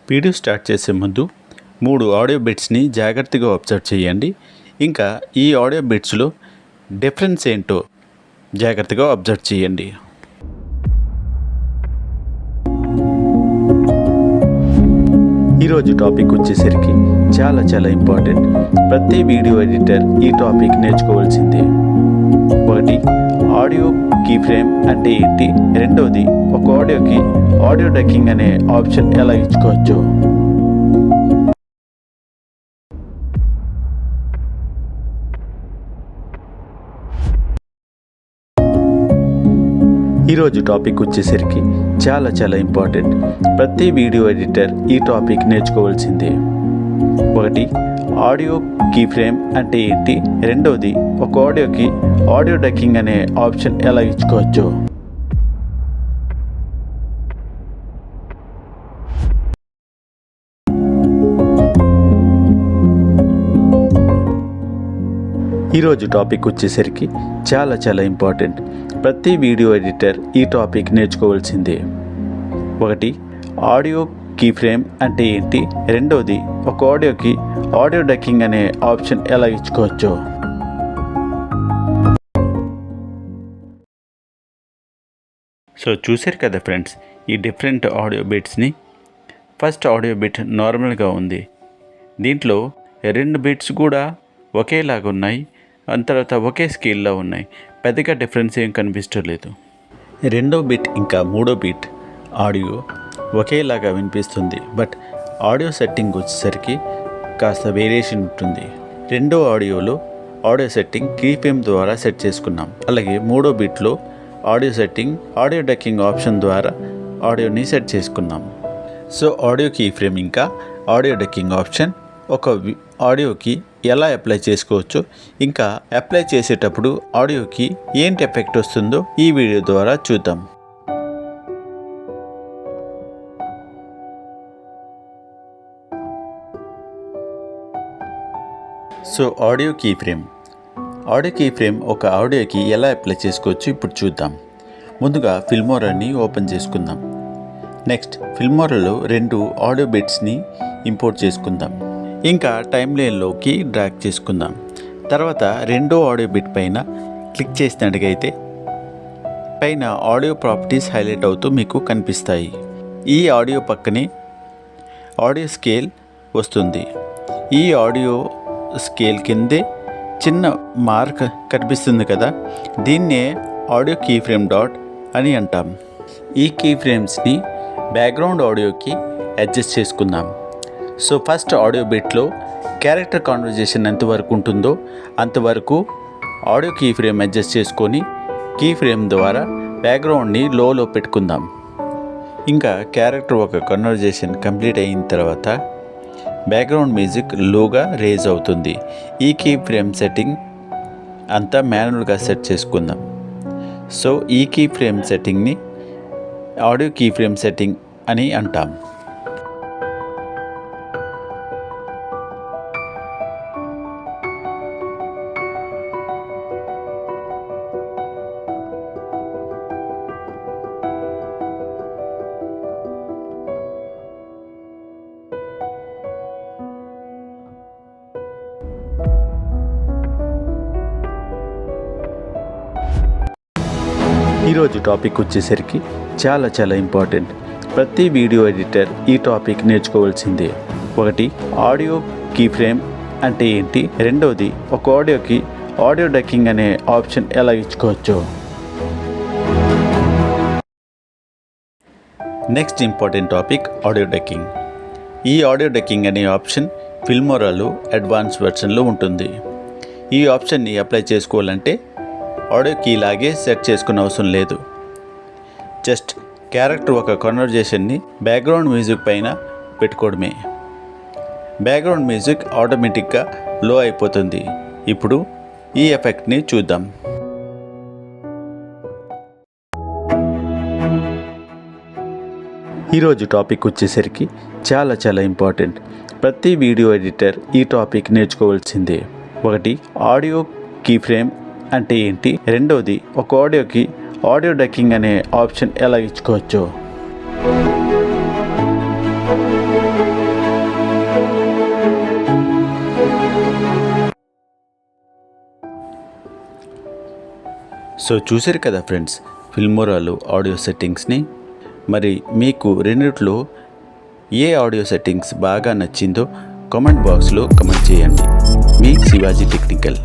Video start చేసే ముందు 3 audio బిట్స్ని జాగ్రత్తగా అబ్జర్వ్ చేయండి. ఇంకా ఈ ఆడియో బిట్స్లో డిఫరెన్స్ ఏంటో జాగ్రత్తగా అబ్జర్వ్ చేయండి. ఈరోజు టాపిక్ వచ్చేసరికి చాలా ఇంపార్టెంట్. ప్రతి వీడియో ఎడిటర్ ఈ టాపిక్ నేర్చుకోవాల్సిందే. ఒకటి, ఆడియో కీ ఫ్రేమ్ అంటే ఏంటి, రెండోది ఒక ఆడియోకి ఆడియో డకింగ్ అనే ఆప్షన్ ఎలా ఇచ్చుకోవచ్చు. ఈరోజు టాపిక్ వచ్చేసరికి చాలా ఇంపార్టెంట్. ప్రతి వీడియో ఎడిటర్ ఈ టాపిక్ నేర్చుకోవాల్సిందే. ఒకటి, ఆడియో కీ ఫ్రేమ్ అంటే ఏంటి, రెండోది ఒక ఆడియోకి ఆడియో డకింగ్ అనే ఆప్షన్ ఎలా ఇచ్చుకోవచ్చు. ఈరోజు టాపిక్ వచ్చేసరికి చాలా ఇంపార్టెంట్. ప్రతి వీడియో ఎడిటర్ ఈ టాపిక్ నేర్చుకోవాల్సిందే. ఒకటి, ఆడియో కీ ఫ్రేమ్ అంటే ఏంటి, రెండోది ఒక ఆడియోకి ఆడియో డకింగ్ అనే ఆప్షన్ ఎలా ఇచ్చుకోవచ్చు. సో చూశారు కదా ఫ్రెండ్స్, ఈ డిఫరెంట్ ఆడియో బిట్స్ని. ఫస్ట్ ఆడియో బిట్ నార్మల్గా ఉంది. దీంట్లో 2 బిట్స్ కూడా ఒకేలాగా ఉన్నాయి, తర్వాత ఒకే స్కేల్లో ఉన్నాయి. పెద్దగా డిఫరెన్స్ ఏం కనిపించలేదు. రెండో బిట్ ఇంకా మూడో బిట్ ఆడియో ఒకేలాగా వినిపిస్తుంది, బట్ ఆడియో సెట్టింగ్ వచ్చేసరికి కాస్త వేరియేషన్ ఉంటుంది. రెండో ఆడియోలో ఆడియో సెట్టింగ్ కీ ఫ్రేమ్ ద్వారా సెట్ చేసుకున్నాం. అలాగే మూడో బిట్లో ఆడియో సెట్టింగ్ ఆడియో డకింగ్ ఆప్షన్ ద్వారా ఆడియోని సెట్ చేసుకున్నాం. సో ఆడియో కీ ఫ్రేమ్ ఇంకా ఆడియో డకింగ్ ఆప్షన్ ఒక ఆడియోకి ఎలా అప్లై చేసుకోవచ్చు, ఇంకా అప్లై చేసేటప్పుడు ఆడియోకి ఏంటి ఎఫెక్ట్ వస్తుందో ఈ వీడియో ద్వారా చూద్దాం. సో ఆడియో కీ ఫ్రేమ్ ఒక ఆడియోకి ఎలా అప్లై చేసుకోవచ్చు ఇప్పుడు చూద్దాం. ముందుగా ఫిల్మోరాని ఓపెన్ చేసుకుందాం. నెక్స్ట్ ఫిల్మోరాలో 2 ఆడియో బిట్స్ని ఇంపోర్ట్ చేసుకుందాం. ఇంకా టైమ్ లైన్లోకి డ్రాగ్ చేసుకుందాం. తర్వాత రెండో ఆడియో బిట్ పైన క్లిక్ చేసినట్టుగైతే పైన ఆడియో ప్రాపర్టీస్ హైలైట్ అవుతూ మీకు కనిపిస్తాయి. ఈ ఆడియో పక్కనే ఆడియో స్కేల్ వస్తుంది. ఈ ఆడియో స్కేల్ కిందే చిన్న మార్క్ కనిపిస్తుంది కదా, దీన్నే ఆడియో కీ ఫ్రేమ్ డాట్ అని అంటాం. ఈ కీ ఫ్రేమ్స్ని బ్యాక్గ్రౌండ్ ఆడియోకి అడ్జస్ట్ చేసుకుందాం. సో ఫస్ట్ ఆడియో బిట్లో క్యారెక్టర్ కాన్వర్జేషన్ ఎంతవరకు ఉంటుందో అంతవరకు ఆడియో కీ ఫ్రేమ్ అడ్జస్ట్ చేసుకొని కీ ఫ్రేమ్ ద్వారా బ్యాక్గ్రౌండ్ని లోలో పెట్టుకుందాం. ఇంకా క్యారెక్టర్ ఒక కన్వర్జేషన్ కంప్లీట్ అయిన తర్వాత బ్యాక్గ్రౌండ్ మ్యూజిక్ లోగా రేజ్ అవుతుంది. ఈ కీ ఫ్రేమ్ సెట్టింగ్ అంతా మాన్యువల్గా సెట్ చేసుకుందాం. సో ఈ కీ ఫ్రేమ్ సెట్టింగ్ని ఆడియో కీ ఫ్రేమ్ సెట్టింగ్ అని అంటాం. ఈరోజు టాపిక్ వచ్చేసరికి చాలా ఇంపార్టెంట్. ప్రతి వీడియో ఎడిటర్ ఈ టాపిక్ నేర్చుకోవాల్సిందే. ఒకటి, ఆడియో కీ ఫ్రేమ్ అంటే ఏంటి, రెండోది ఒక ఆడియోకి ఆడియో డకింగ్ అనే ఆప్షన్ ఎలా ఇచ్చుకోవచ్చు. Next important topic audio ducking. ఈ ఆడియో డకింగ్ అనే ఆప్షన్ ఫిల్మోరాలో అడ్వాన్స్ వెర్షన్లో ఉంటుంది. ఈ ఆప్షన్ని అప్లై చేసుకోవాలంటే ఆడియో కీ లాగే సెట్ చేసుకునే అవసరం లేదు. జస్ట్ క్యారెక్టర్ ఒక కన్వర్జేషన్ని బ్యాక్గ్రౌండ్ మ్యూజిక్ పైన పెట్టుకోవడమే. బ్యాక్గ్రౌండ్ మ్యూజిక్ ఆటోమేటిక్గా లో అయిపోతుంది. ఇప్పుడు ఈ ఎఫెక్ట్ని చూద్దాం. ఈరోజు టాపిక్ వచ్చేసరికి చాలా ఇంపార్టెంట్. ప్రతి వీడియో ఎడిటర్ ఈ టాపిక్ నేర్చుకోవాల్సిందే. ఒకటి, ఆడియో కీ ఫ్రేమ్ అంటే ఏంటి, రెండోది ఒక ఆడియోకి ఆడియో డకింగ్ అనే ఆప్షన్ ఎలా ఇచ్చుకోవచ్చు. సో చూసారు కదా ఫ్రెండ్స్, ఫిల్మోరాలో ఆడియో సెట్టింగ్స్ని. మరి మీకు రెండిట్లో ఏ ఆడియో సెట్టింగ్స్ బాగా నచ్చిందో కామెంట్ బాక్స్లో కామెంట్ చేయండి. మీ శివాజీ టెక్నికల్.